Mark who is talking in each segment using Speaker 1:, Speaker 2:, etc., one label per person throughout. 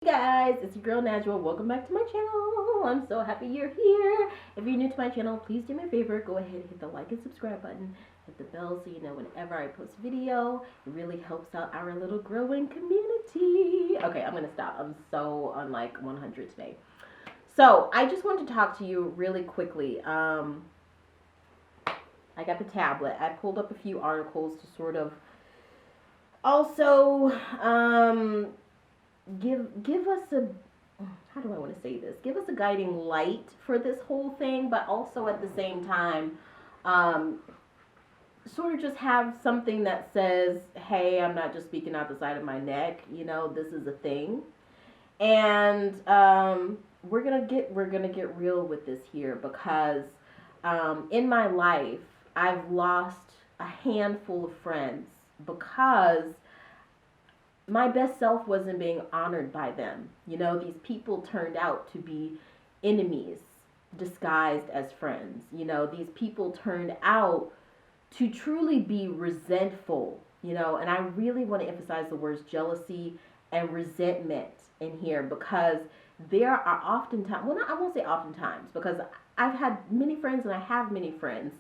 Speaker 1: Hey guys, it's your girl Najwa. Welcome back to my channel. I'm so happy you're here. If you're new to my channel, please do me a favor. Go ahead and hit the like and subscribe button. Hit the bell so you know whenever I post a video. It really helps out our little growing community. Okay, I'm going to stop. I'm so on like 100 today. So I just wanted to talk to you really quickly. I got the tablet. I pulled up a few articles to sort of also give us a, how do I want to say this? Give us a guiding light for this whole thing, but also at the same time, um, sort of just have something that says, "Hey, I'm not just speaking out the side of my neck. You know, this is a thing." And we're gonna get real with this here because in my life, I've lost a handful of friends because my best self wasn't being honored by them. You know, these people turned out to be enemies disguised as friends. You know, these people turned out to truly be resentful, you know, and I really want to emphasize the words jealousy and resentment in here because there are oftentimes, well, not, I won't say oftentimes because I've had many friends and I have many friends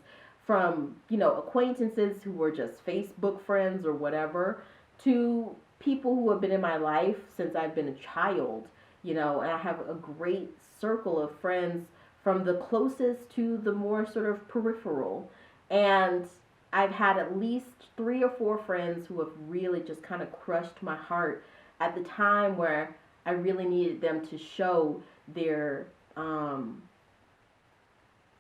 Speaker 1: from, you know, acquaintances who were just Facebook friends or whatever to people who have been in my life since I've been a child, you know, and I have a great circle of friends from the closest to the more sort of peripheral. And I've had at least 3 or 4 friends who have really just kind of crushed my heart at the time where I really needed them to show their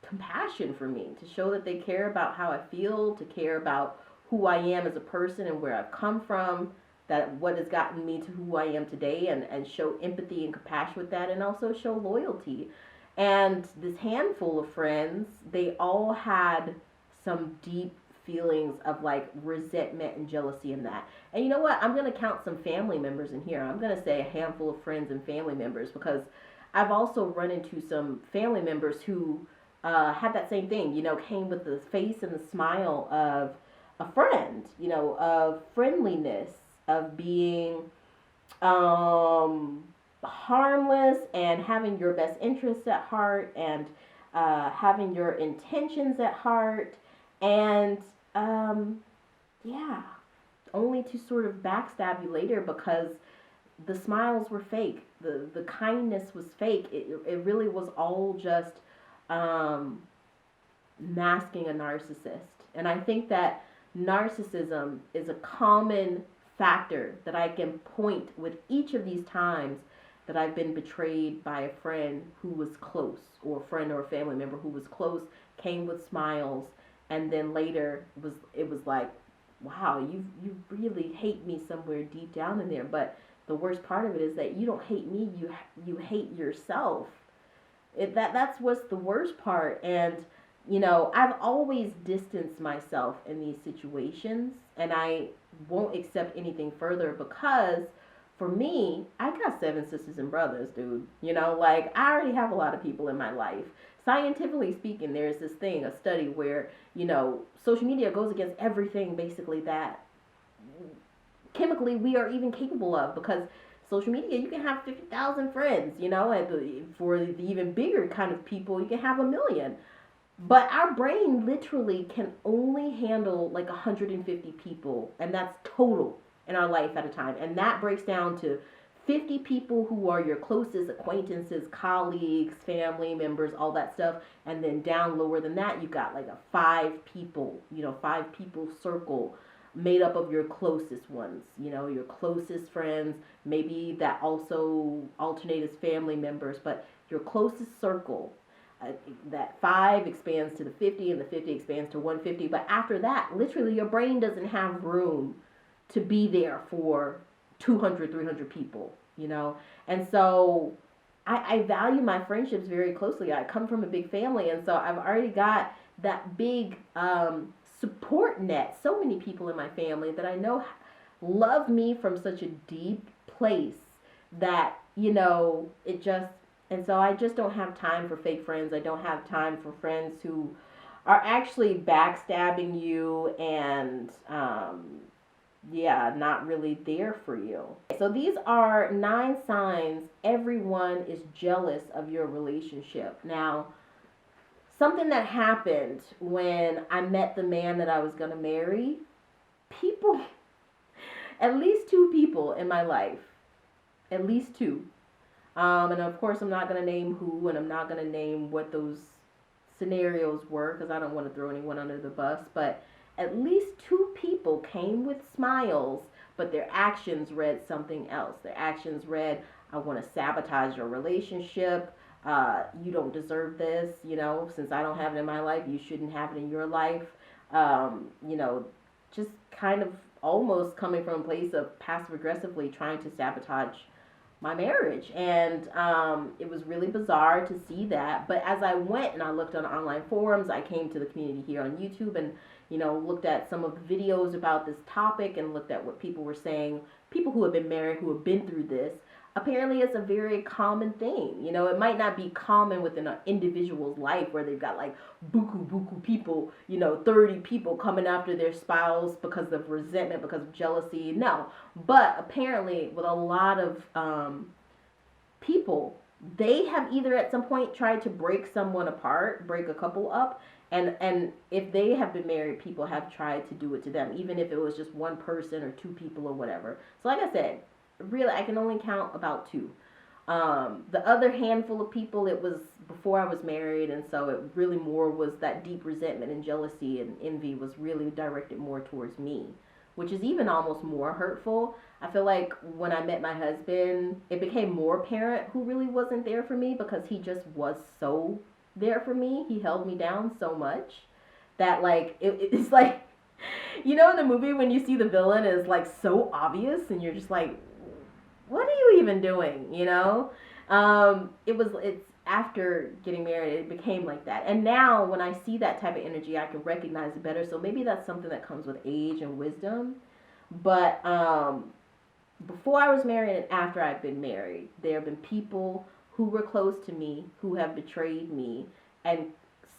Speaker 1: compassion for me, to show that they care about how I feel, to care about who I am as a person and where I've come from, that what has gotten me to who I am today, and show empathy and compassion with that, and also show loyalty. And this handful of friends, they all had some deep feelings of like resentment and jealousy in that. And you know what? I'm going to count some family members in here. I'm going to say a handful of friends and family members because I've also run into some family members who had that same thing, you know, came with the face and the smile of a friend, you know, of friendliness, of being harmless and having your best interests at heart and having your intentions at heart. And yeah, only to sort of backstab you later because the smiles were fake. The kindness was fake. It really was all just um, masking a narcissist. And I think that narcissism is a common factor that I can point with each of these times that I've been betrayed by a friend who was close, or a friend or a family member who was close, came with smiles, and then later it was like, wow, you really hate me somewhere deep down in there. But the worst part of it is that you don't hate me, you hate yourself. That's what's the worst part. And you know, I've always distanced myself in these situations, and I won't accept anything further because for me, I got 7 sisters and brothers, dude. You know, like I already have a lot of people in my life. Scientifically speaking, there's this thing, a study where, you know, social media goes against everything basically that chemically we are even capable of because social media, you can have 50,000 friends, you know, and for the even bigger kind of people, you can have 1 million. But our brain literally can only handle like 150 people, and that's total in our life at a time. And that breaks down to 50 people who are your closest acquaintances, colleagues, family members, all that stuff. And then down lower than that, you've got like a 5 people, you know, 5 people circle made up of your closest ones, you know, your closest friends, maybe that also alternate as family members, but your closest circle. That 5 expands to the 50 and the 50 expands to 150. But after that, literally your brain doesn't have room to be there for 200, 300 people, you know? And so I value my friendships very closely. I come from a big family, and so I've already got that big support net. So many people in my family that I know love me from such a deep place that, you know, it just, and so I just don't have time for fake friends. I don't have time for friends who are actually backstabbing you and yeah, not really there for you. So these are 9 signs everyone is jealous of your relationship. Now, something that happened when I met the man that I was going to marry, people, at least 2 people in my life, at least 2. And of course, I'm not going to name who, and I'm not going to name what those scenarios were because I don't want to throw anyone under the bus. But at least 2 people came with smiles, but their actions read something else. Their actions read, I want to sabotage your relationship. You don't deserve this. Since I don't have it in my life, you shouldn't have it in your life. Just kind of almost coming from a place of passive aggressively trying to sabotage my marriage. And it was really bizarre to see that. But as I went and I looked on online forums, I came to the community here on YouTube and looked at some of the videos about this topic and looked at what people were saying. People who have been married, who have been through this, apparently it's a very common thing. It might not be common within an individual's life where they've got like buku people, 30 people coming after their spouse because of resentment, because of jealousy. No, but apparently with a lot of people, they have either at some point tried to break someone apart, break a couple up, and if they have been married, people have tried to do it to them, even if it was just one person or 2 people or whatever. So like I said, really, I can only count about 2. The other handful of people, it was before I was married, and so it really more was that deep resentment and jealousy and envy was really directed more towards me, which is even almost more hurtful. I feel like when I met my husband, it became more apparent who really wasn't there for me because he just was so there for me. He held me down so much that like it's like in the movie when you see the villain is like so obvious and you're just like, what are you even doing? It's after getting married, it became like that. And now when I see that type of energy, I can recognize it better. So maybe that's something that comes with age and wisdom. But before I was married and after I've been married, there have been people who were close to me who have betrayed me, and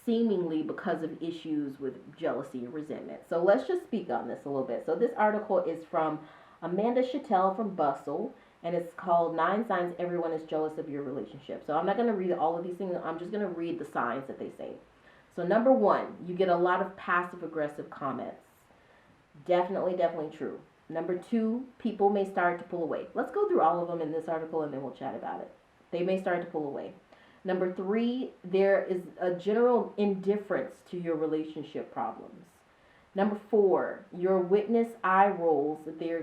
Speaker 1: seemingly because of issues with jealousy and resentment. So let's just speak on this a little bit. So this article is from Amanda Chattel from Bustle, and it's called 9 Signs Everyone is Jealous of Your Relationship. So I'm not going to read all of these things. I'm just going to read the signs that they say. So number 1, you get a lot of passive aggressive comments. Definitely true. Number 2, people may start to pull away. Let's go through all of them in this article and then we'll chat about it. They may start to pull away. Number 3, there is a general indifference to your relationship problems. Number 4, you witness eye rolls that are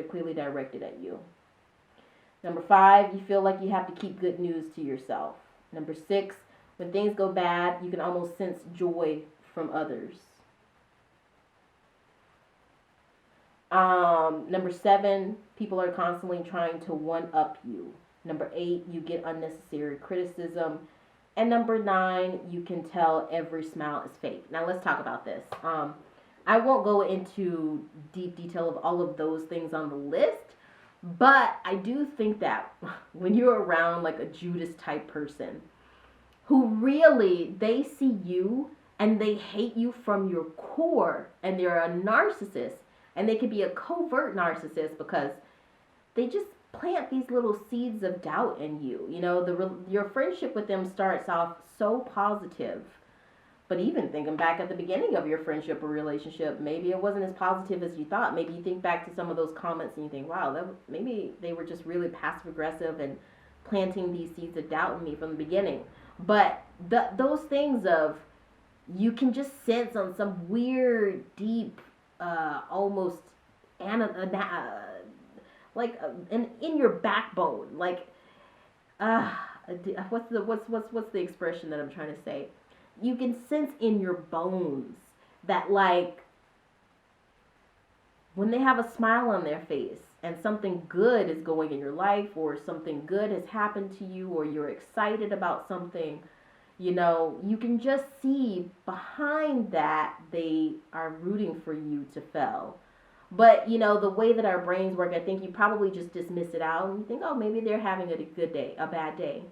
Speaker 1: clearly directed at you. Number 5, you feel like you have to keep good news to yourself. Number 6, when things go bad, you can almost sense joy from others. Number 7, people are constantly trying to one-up you. Number 8, you get unnecessary criticism. And number 9, you can tell every smile is fake. Now let's talk about this. I won't go into deep detail of all of those things on the list, but I do think that when you're around like a Judas type person who really, they see you and they hate you from your core, and they're a narcissist, and they could be a covert narcissist because they just plant these little seeds of doubt in you. Your friendship with them starts off so positive, but even thinking back at the beginning of your friendship or relationship, maybe it wasn't as positive as you thought. Maybe you think back to some of those comments and you think, wow, maybe they were just really passive aggressive and planting these seeds of doubt in me from the beginning. But those things of, you can just sense on some weird, deep, almost in your backbone, like what's the expression that I'm trying to say? You can sense in your bones that like when they have a smile on their face and something good is going in your life, or something good has happened to you, or you're excited about something, you can just see behind that they are rooting for you to fail. But, the way that our brains work, I think you probably just dismiss it out and you think, oh, maybe they're having a good day, a bad day.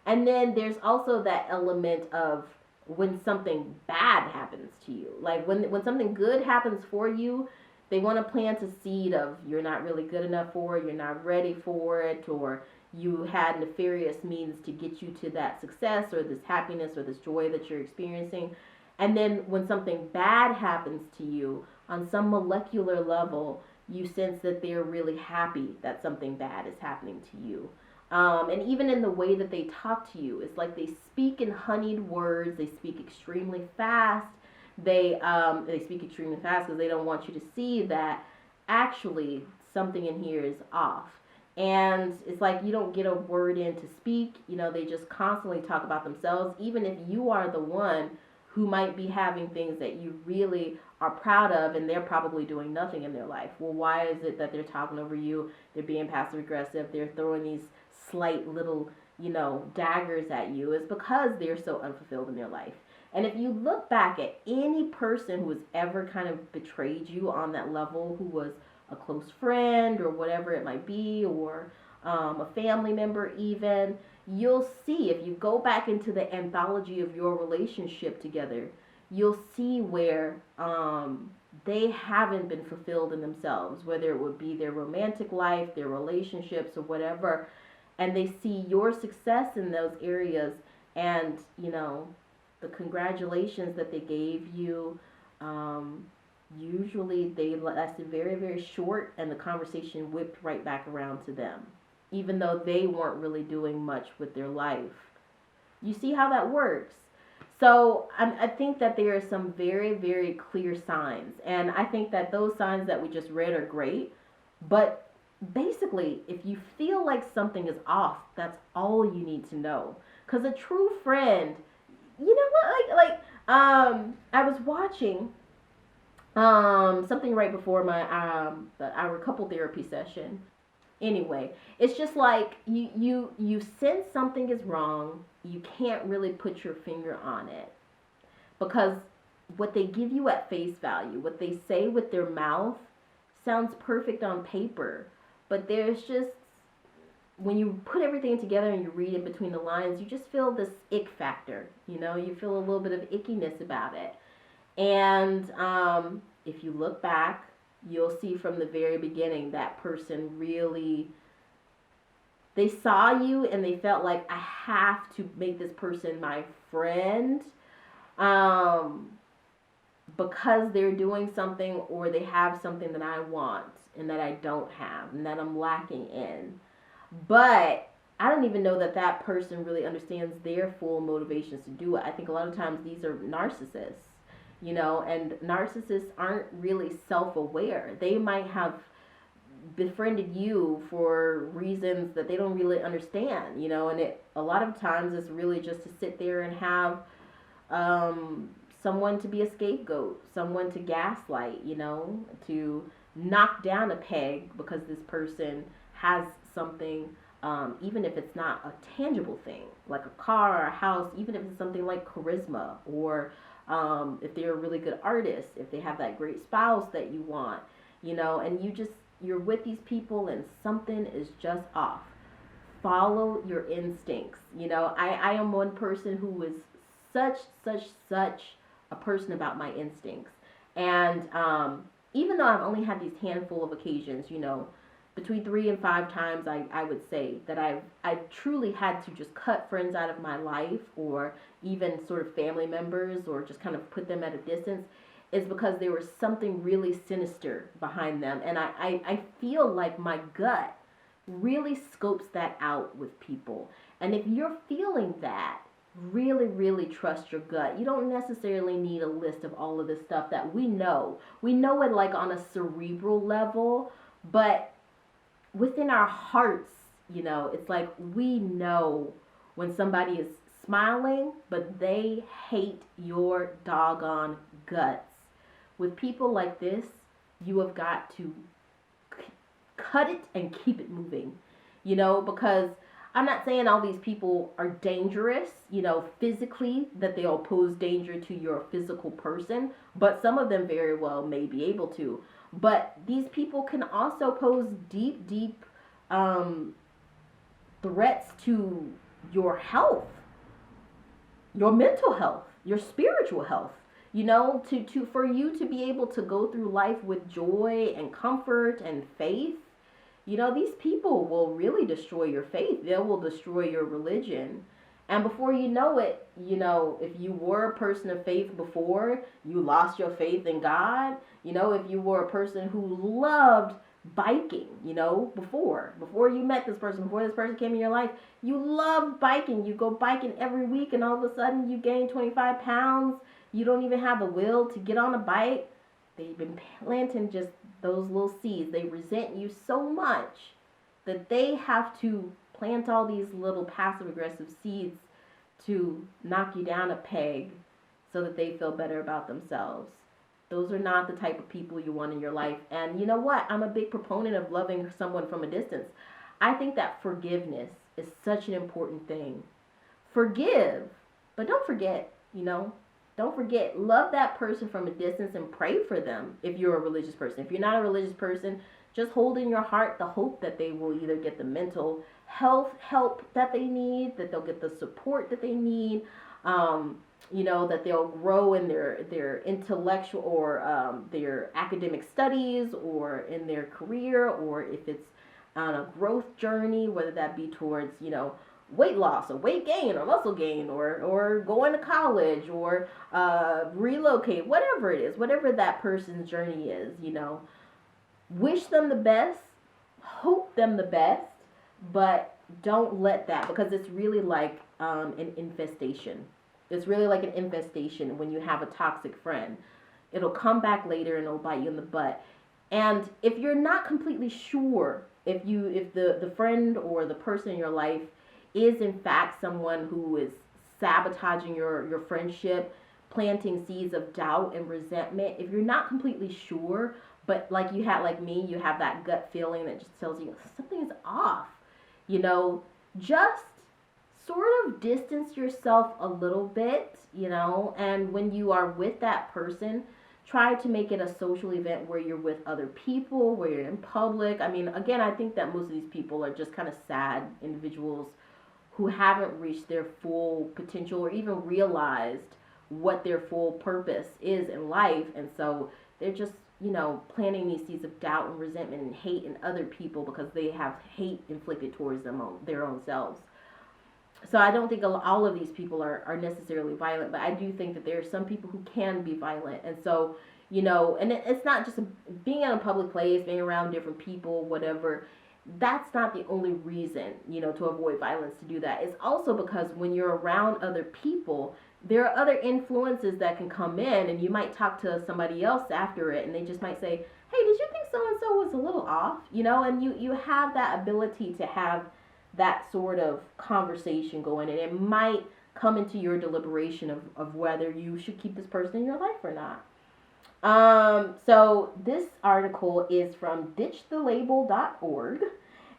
Speaker 1: And then there's also that element of when something bad happens to you. Like when something good happens for you, they want to plant a seed of you're not really good enough for it, you're not ready for it, or you had nefarious means to get you to that success or this happiness or this joy that you're experiencing. And then when something bad happens to you, on some molecular level, you sense that they're really happy that something bad is happening to you. And even in the way that they talk to you, it's like they speak in honeyed words. They speak extremely fast. They speak extremely fast because they don't want you to see that actually something in here is off. And it's like you don't get a word in to speak. You know, they just constantly talk about themselves, even if you are the one who might be having things that you really are proud of, and they're probably doing nothing in their life. Well, why is it that they're talking over you? They're being passive aggressive. They're throwing these slight little, daggers at you. Is because they're so unfulfilled in their life. And if you look back at any person who has ever kind of betrayed you on that level, who was a close friend or whatever it might be, or a family member even, you'll see, if you go back into the anthology of your relationship together, you'll see where they haven't been fulfilled in themselves, whether it would be their romantic life, their relationships, or whatever. And they see your success in those areas, and the congratulations that they gave you, usually they lasted very, very short, and the conversation whipped right back around to them, even though they weren't really doing much with their life. You see how that works? So I think that there are some very, very clear signs, and I think that those signs that we just read are great, but basically, if you feel like something is off, that's all you need to know. Because a true friend, you know what, I was watching something right before my our couple therapy session. Anyway, it's just like you sense something is wrong. You can't really put your finger on it because what they give you at face value, what they say with their mouth, sounds perfect on paper, but there's just, when you put everything together and you read in between the lines, you just feel this ick factor. You feel a little bit of ickiness about it. And if you look back, you'll see from the very beginning that person really, they saw you and they felt like, I have to make this person my friend, because they're doing something or they have something that I want and that I don't have and that I'm lacking in. But I don't even know that that person really understands their full motivations to do it. I think a lot of times these are narcissists, and narcissists aren't really self-aware. They might have befriended you for reasons that they don't really understand, and a lot of times it's really just to sit there and have someone to be a scapegoat, someone to gaslight, to knock down a peg because this person has something, even if it's not a tangible thing, like a car or a house, even if it's something like charisma, or if they're a really good artist, if they have that great spouse that you want, and you're with these people and something is just off. Follow your instincts. I am one person who is such a person about my instincts. And even though I've only had these handful of occasions, between 3 and 5 times, I would say that I've truly had to just cut friends out of my life, or even sort of family members, or just kind of put them at a distance, is because there was something really sinister behind them. And I feel like my gut really scopes that out with people. And if you're feeling that, really, really trust your gut. You don't necessarily need a list of all of this stuff that we know. We know it like on a cerebral level, but within our hearts, it's like we know when somebody is smiling, but they hate your doggone guts. With people like this, you have got to cut it and keep it moving, because I'm not saying all these people are dangerous, physically, that they'll pose danger to your physical person, but some of them very well may be able to. But these people can also pose deep threats to your health, your mental health. your spiritual health. To for you to be able to go through life with joy and comfort and faith. These people will really destroy your faith. They will destroy your religion. And before you know it, if you were a person of faith before, you lost your faith in God. If you were a person who loved biking, before you met this person, before this person came in your life, you loved biking. You go biking every week, and all of a sudden you gain 25 pounds. You don't even have the will to get on a bike. They've been planting just those little seeds. They resent you so much that they have to plant all these little passive aggressive seeds to knock you down a peg so that they feel better about themselves. Those are not the type of people you want in your life. And you know what? I'm a big proponent of loving someone from a distance. I think that forgiveness is such an important thing. Forgive, but don't forget, Don't forget, love that person from a distance and pray for them if you're a religious person. If you're not a religious person, just hold in your heart the hope that they will either get the mental health help that they need, that they'll get the support that they need, that they'll grow in their intellectual or their academic studies or in their career, or if it's on a growth journey, whether that be towards, weight loss or weight gain or muscle gain or going to college or relocate, whatever it is, whatever that person's journey is, wish them the best, hope them the best, but don't let that, because it's really like an infestation. It's really like an infestation when you have a toxic friend. It'll come back later and it'll bite you in the butt. And if you're not completely sure if the friend or the person in your life is in fact someone who is sabotaging your friendship, planting seeds of doubt and resentment, if you're not completely sure, but like me, you have that gut feeling that just tells you something's off, just sort of distance yourself a little bit, and when you are with that person, try to make it a social event where you're with other people, where you're in public. I mean, again, I think that most of these people are just kind of sad individuals who haven't reached their full potential or even realized what their full purpose is in life. And so they're just, planting these seeds of doubt and resentment and hate in other people because they have hate inflicted towards them on their own selves. So I don't think all of these people are necessarily violent, but I do think that there are some people who can be violent. And so, and it's not just being in a public place, being around different people, whatever. That's not the only reason, to avoid violence, to do that. It's also because when you're around other people, there are other influences that can come in, and you might talk to somebody else after it, and they just might say, hey, did you think so-and-so was a little off? And you have that ability to have that sort of conversation going, and it might come into your deliberation of whether you should keep this person in your life or not. So this article is from ditchthelabel.org,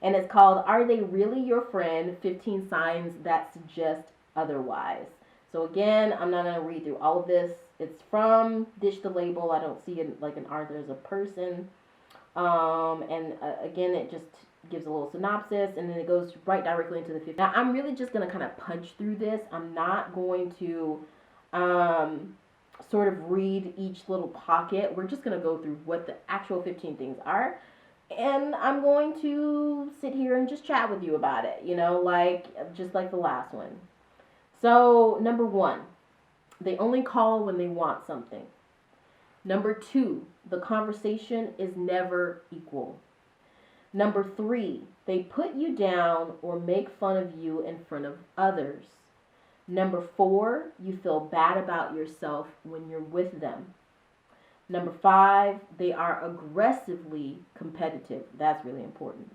Speaker 1: and it's called, Are They Really Your Friend? 15 Signs That Suggest Otherwise. So again, I'm not going to read through all of this. It's from Ditch the Label. I don't see it like an author as a person. Again, it just gives a little synopsis, and then it goes right directly into the 15. Now, I'm really just going to kind of punch through this. I'm not going to sort of read each little pocket. We're just going to go through what the actual 15 things are. And I'm going to sit here and just chat with you about it, just like the last one. So, number 1, they only call when they want something. Number 2, the conversation is never equal. Number 3, they put you down or make fun of you in front of others. Number 4, you feel bad about yourself when you're with them. Number 5, they are aggressively competitive. That's really important.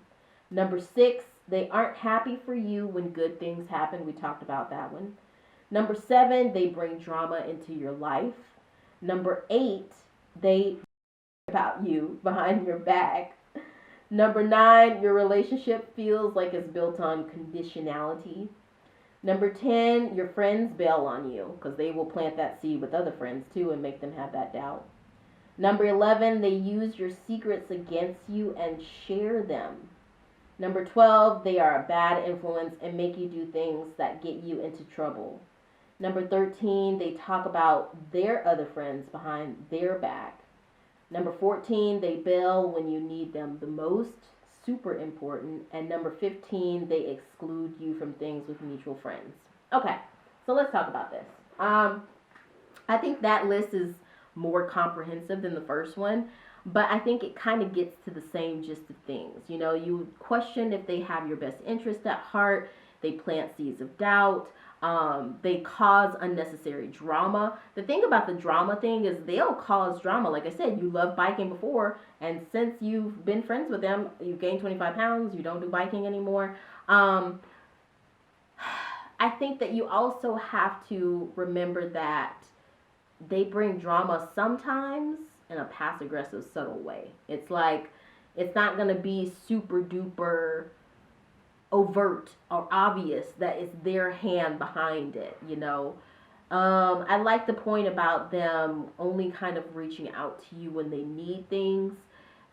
Speaker 1: Number 6, they aren't happy for you when good things happen. We talked about that one. Number 7, they bring drama into your life. Number 8, they about you behind your back. Number 9, your relationship feels like it's built on conditionality. Number 10, your friends bail on you because they will plant that seed with other friends too and make them have that doubt. Number 11, they use your secrets against you and share them. Number 12, they are a bad influence and make you do things that get you into trouble. Number 13, they talk about their other friends behind their back. Number 14, they bail when you need them the most. Super important. And number 15, they exclude you from things with mutual friends. Okay, so let's talk about this. I think that list is more comprehensive than the first one, but I think it kind of gets to the same gist of things. You know, you question if they have your best interest at heart, they plant seeds of doubt, they cause unnecessary drama. The thing about the drama thing is they'll cause drama. Like I said, you loved biking before, and since you've been friends with them, you gained 25 pounds, you don't do biking anymore. I think that you also have to remember that they bring drama sometimes in a passive aggressive subtle way. It's like it's not going to be super duper overt or obvious that it's their hand behind it, you know. I like the point about them only kind of reaching out to you when they need things.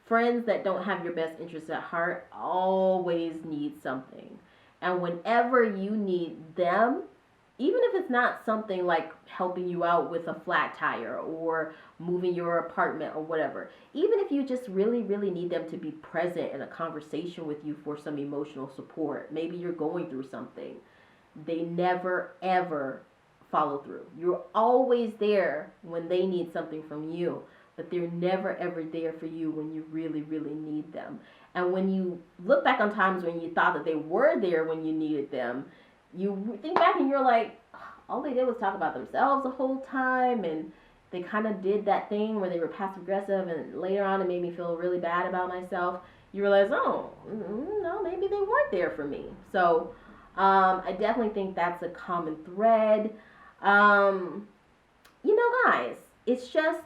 Speaker 1: Friends that don't have your best interests at heart always need something. And whenever you need them, even if it's not something like helping you out with a flat tire or moving your apartment or whatever, even if you just really, really need them to be present in a conversation with you for some emotional support, maybe you're going through something, they never, ever follow through. You're always there when they need something from you, but they're never, ever there for you when you really, really need them. And when you look back on times when you thought that they were there when you needed them, you think back and you're like, all they did was talk about themselves the whole time, and they kind of did that thing where they were passive aggressive, and later on it made me feel really bad about myself. You realize, oh, no, maybe they weren't there for me. So I definitely think that's a common thread. You know, guys, it's just,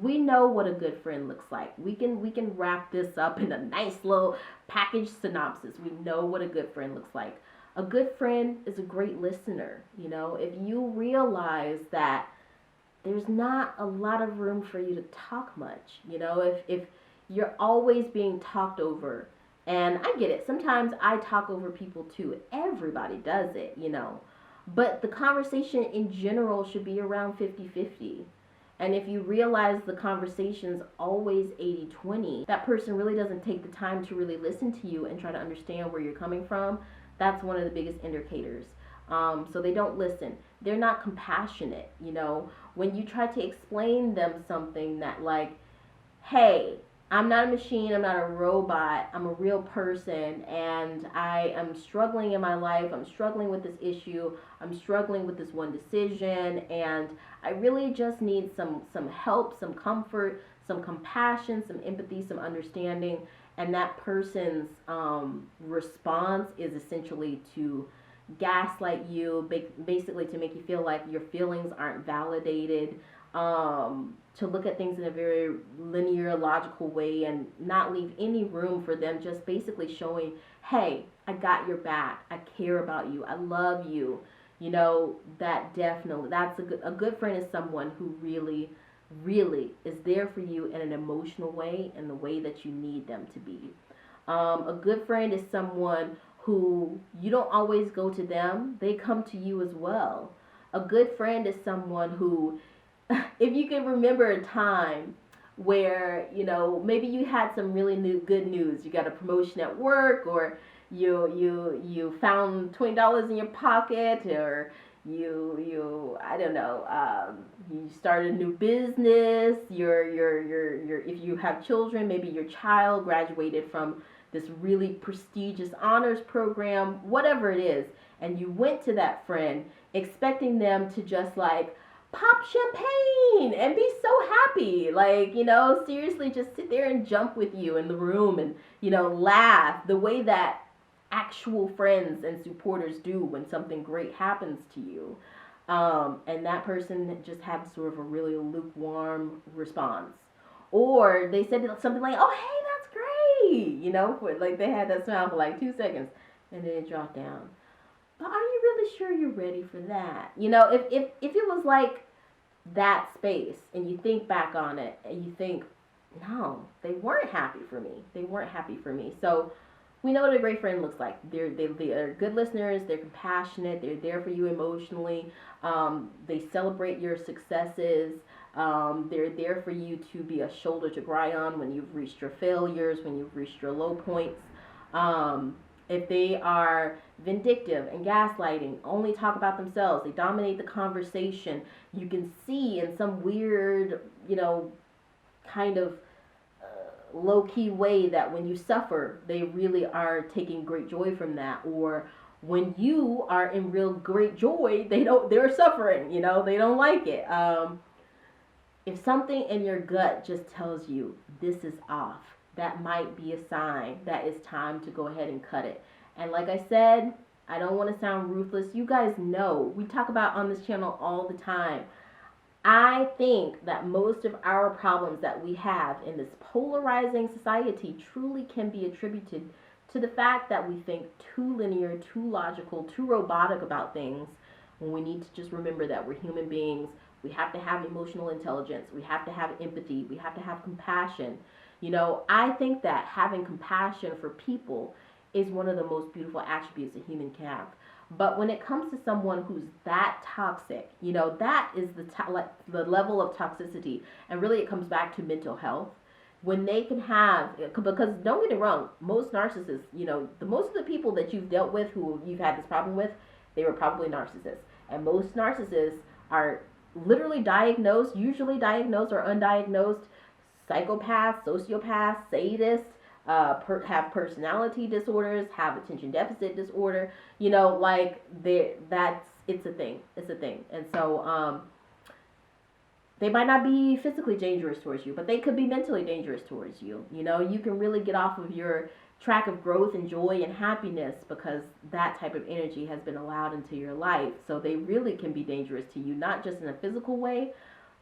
Speaker 1: we know what a good friend looks like. We can wrap this up in a nice little package synopsis. We know what a good friend looks like. A good friend is a great listener. You know, if you realize that there's not a lot of room for you to talk much, you know, if you're always being talked over, and I get it, sometimes I talk over people too. Everybody does it, you know, but the conversation in general should be around 50-50. And if you realize the conversation's always 80-20, that person really doesn't take the time to really listen to you and try to understand where you're coming from. That's one of the biggest indicators. So they don't listen. They're not compassionate, you know. When you try to explain them something that, like, hey, I'm not a machine, I'm not a robot, I'm a real person, and I am struggling in my life, I'm struggling with this issue, I'm struggling with this one decision, and I really just need some help, some comfort, some compassion, some empathy, some understanding. And that person's response is essentially to gaslight you, basically to make you feel like your feelings aren't validated, to look at things in a very linear, logical way and not leave any room for them, just basically showing, hey, I got your back, I care about you, I love you. You know, that definitely, that's a good friend is someone who really is there for you in an emotional way, in the way that you need them to be. A good friend is someone who you don't always go to them, they come to you as well. A good friend is someone who, if you can remember a time where, you know, maybe you had some really good news, you got a promotion at work, or you found $20 in your pocket, or you I don't know, you started a new business, your if you have children, maybe your child graduated from this really prestigious honors program, whatever it is, and you went to that friend expecting them to just like pop champagne and be so happy, like, you know, seriously just sit there and jump with you in the room and, you know, laugh the way that actual friends and supporters do when something great happens to you. And that person just had sort of a really lukewarm response. Or they said something like, oh, hey, that's great. You know, like they had that smile for like 2 seconds and then it dropped down. But are you really sure you're ready for that? You know, if it was like that space and you think back on it and you think, no, they weren't happy for me. They weren't happy for me. So we know what a great friend looks like. They're good listeners. They're compassionate. They're there for you emotionally. They celebrate your successes. They're there for you to be a shoulder to cry on when you've reached your failures, when you've reached your low points. Um, if they are vindictive and gaslighting, only talk about themselves, they dominate the conversation. You can see in some weird, kind of low key way that when you suffer, they really are taking great joy from that. Or when you are in real great joy, they're suffering. They don't like it. If something in your gut just tells you this is off, that might be a sign that it's time to go ahead and cut it. And like I said, I don't want to sound ruthless. You guys know we talk about on this channel all the time. I think that most of our problems that we have in this polarizing society truly can be attributed to the fact that we think too linear, too logical, too robotic about things, when we need to just remember that we're human beings. We have to have emotional intelligence. We have to have empathy. We have to have compassion. I think that having compassion for people is one of the most beautiful attributes a human can have. But when it comes to someone who's that toxic, that is the level of toxicity. And really it comes back to mental health. When they can have, because don't get it wrong, most narcissists, most of the people that you've dealt with who you've had this problem with, they were probably narcissists. And most narcissists are literally usually diagnosed or undiagnosed psychopaths, sociopaths, sadists, have personality disorders, have attention deficit disorder. It's a thing. It's a thing. And so they might not be physically dangerous towards you, but they could be mentally dangerous towards you. You can really get off of your track of growth and joy and happiness because that type of energy has been allowed into your life. So they really can be dangerous to you, not just in a physical way,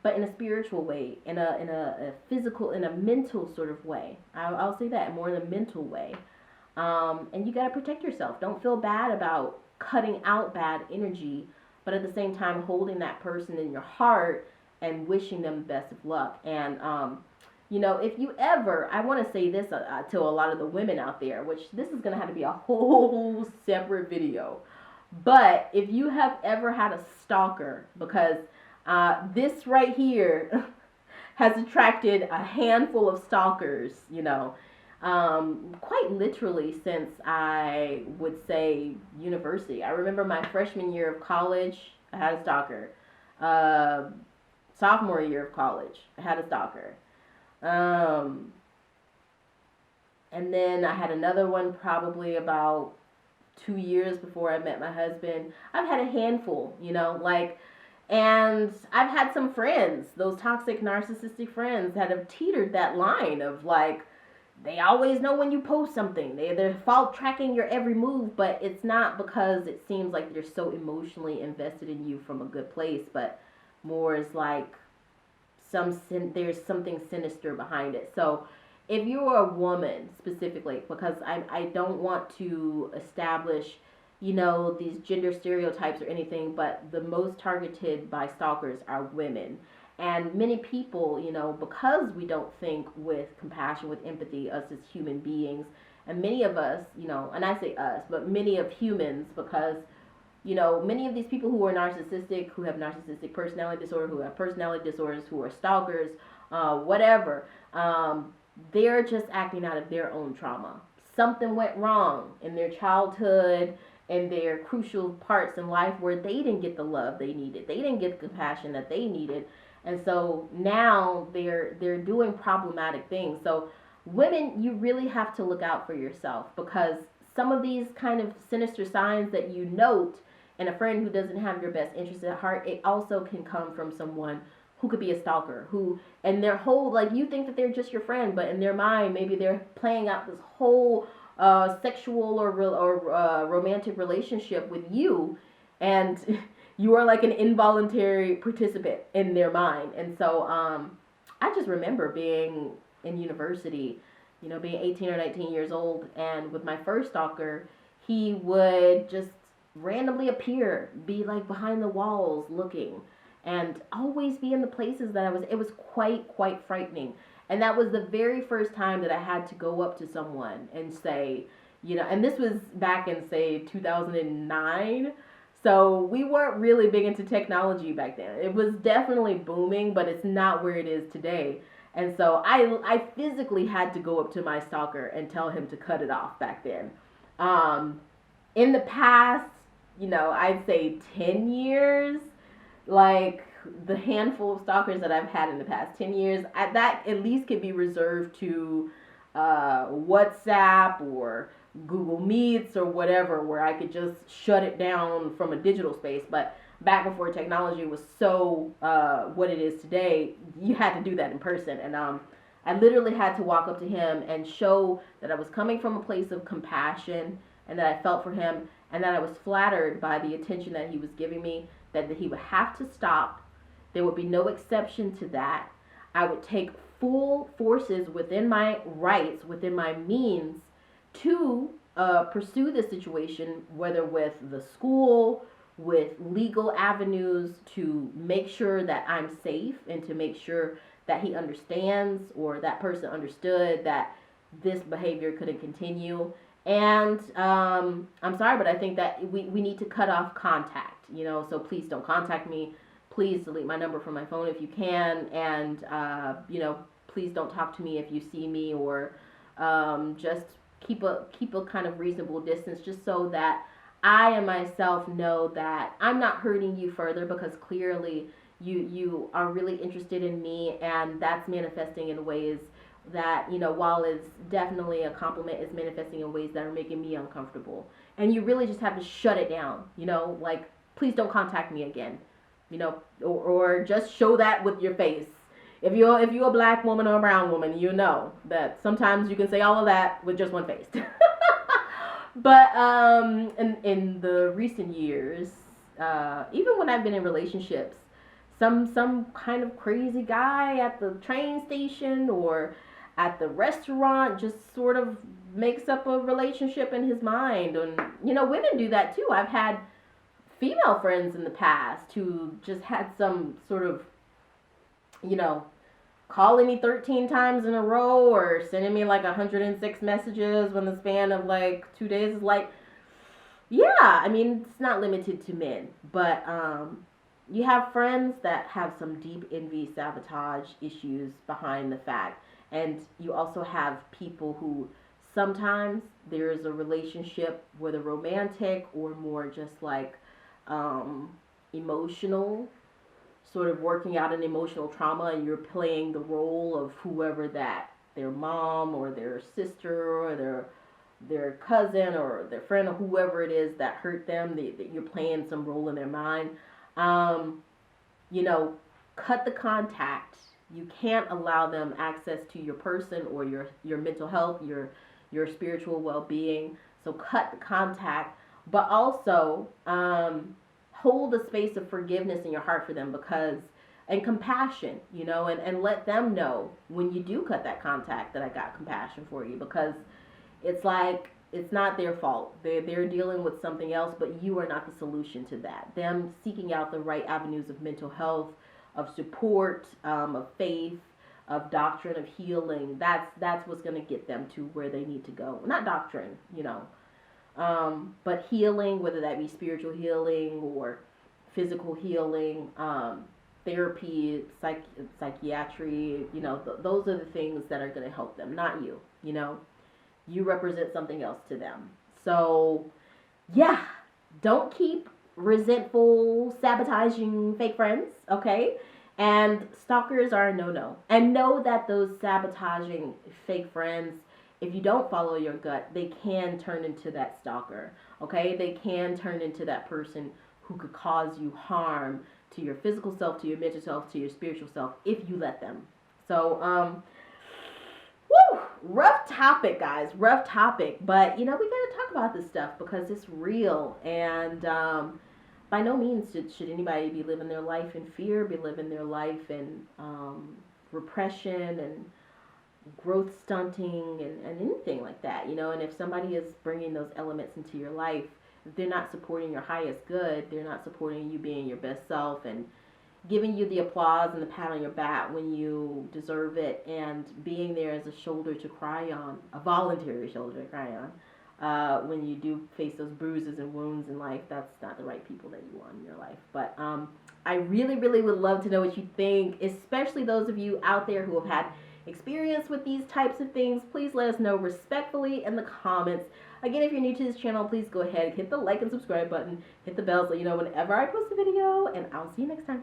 Speaker 1: but in a spiritual way, in a physical, in a mental sort of way. I'll say that, more in a mental way. And you got to protect yourself. Don't feel bad about cutting out bad energy, but at the same time holding that person in your heart and wishing them the best of luck. And if you ever, I want to say this to a lot of the women out there, which this is going to have to be a whole separate video. But if you have ever had a stalker, because this right here has attracted a handful of stalkers, quite literally since I would say university. I remember my freshman year of college, I had a stalker. Sophomore year of college, I had a stalker. And then I had another one probably about 2 years before I met my husband. I've had a handful, and I've had some friends, those toxic narcissistic friends that have teetered that line of they always know when you post something. They're fault tracking your every move, but it's not because it seems like they're so emotionally invested in you from a good place, but more is there's something sinister behind it. So if you're a woman specifically, because I don't want to establish, these gender stereotypes or anything, but the most targeted by stalkers are women. And many people, because we don't think with compassion, with empathy, us as human beings, and many of us, and I say us, but many of humans, because many of these people who are narcissistic, who have narcissistic personality disorder, who have personality disorders, who are stalkers, whatever, they're just acting out of their own trauma. Something went wrong in their childhood and their crucial parts in life where they didn't get the love they needed. They didn't get the compassion that they needed. And so now they're doing problematic things. So women, you really have to look out for yourself, because some of these kind of sinister signs that you note in a friend who doesn't have your best interest at heart, it also can come from someone who could be a stalker, who, and their whole, you think that they're just your friend, but in their mind, maybe they're playing out this whole sexual or romantic relationship with you, and you are like an involuntary participant in their mind. And so I just remember being in university, being 18 or 19 years old, and with my first stalker, he would just randomly appear, be behind the walls looking, and always be in the places that it was quite frightening. And that was the very first time that I had to go up to someone and say, And this was back in, say, 2009. So we weren't really big into technology back then. It was definitely booming, but it's not where it is today. And so I physically had to go up to my stalker and tell him to cut it off back then. Um, in the past, I'd say 10 years, like the handful of stalkers that I've had in the past 10 years, that at least could be reserved to WhatsApp or Google Meets or whatever, where I could just shut it down from a digital space. But back before technology was so what it is today, you had to do that in person. And I literally had to walk up to him and show that I was coming from a place of compassion and that I felt for him and that I was flattered by the attention that he was giving me, that he would have to stop. There would be no exception to that. I would take full forces within my rights, within my means, to pursue the situation, whether with the school, with legal avenues, to make sure that I'm safe and to make sure that he understands or that person understood that this behavior couldn't continue. And I'm sorry, but I think that we need to cut off contact, so please don't contact me. Please delete my number from my phone if you can. And, please don't talk to me if you see me, or just keep a kind of reasonable distance, just so that I and myself know that I'm not hurting you further, because clearly you are really interested in me, and that's manifesting in ways that, while it's definitely a compliment, is manifesting in ways that are making me uncomfortable. And you really just have to shut it down, like, please don't contact me again, or just show that with your face. If you're a black woman or a brown woman, you know that sometimes you can say all of that with just one face. But in the recent years, even when I've been in relationships, some kind of crazy guy at the train station or at the restaurant just sort of makes up a relationship in his mind. And women do that too. I've had female friends in the past who just had some sort of, calling me 13 times in a row or sending me like 106 messages within the span of like 2 days. Is like, yeah, I mean, it's not limited to men, but you have friends that have some deep envy, sabotage issues behind the fact. And you also have people who sometimes there's a relationship, whether romantic or more just like emotional, sort of working out an emotional trauma, and you're playing the role of whoever that, their mom or their sister or their cousin or their friend or whoever it is that hurt them. You're playing some role in their mind. Cut the contact. You can't allow them access to your person or your mental health, your spiritual well-being. So cut the contact, but also hold a space of forgiveness in your heart for them, and compassion, and let them know when you do cut that contact that I got compassion for you, because it's like, it's not their fault. They're dealing with something else, but you are not the solution to that. Them seeking out the right avenues of mental health, of support, of faith, of doctrine, of healing, that's what's going to get them to where they need to go. Not doctrine, but healing, whether that be spiritual healing or physical healing, therapy, psychiatry, those are the things that are going to help them, not you. You represent something else to them. So, yeah, don't keep resentful, sabotaging fake friends, okay? And stalkers are a no-no. And know that those sabotaging fake friends, if you don't follow your gut, they can turn into that stalker, okay? They can turn into that person who could cause you harm to your physical self, to your mental self, to your spiritual self, if you let them. So, rough topic, guys. Rough topic. But, we got to talk about this stuff because it's real. And by no means should anybody be living their life in fear, be living their life in repression and growth stunting and anything like that, and if somebody is bringing those elements into your life, if they're not supporting your highest good, they're not supporting you being your best self and giving you the applause and the pat on your back when you deserve it, and being there as a shoulder to cry on, a voluntary shoulder to cry when you do face those bruises and wounds in life, that's not the right people that you want in your life. But I really, really would love to know what you think, especially those of you out there who have had experience with these types of things. Please let us know respectfully in the comments. Again, if you're new to this channel, please go ahead, hit the like and subscribe button, hit the bell so you know whenever I post a video, and I'll see you next time.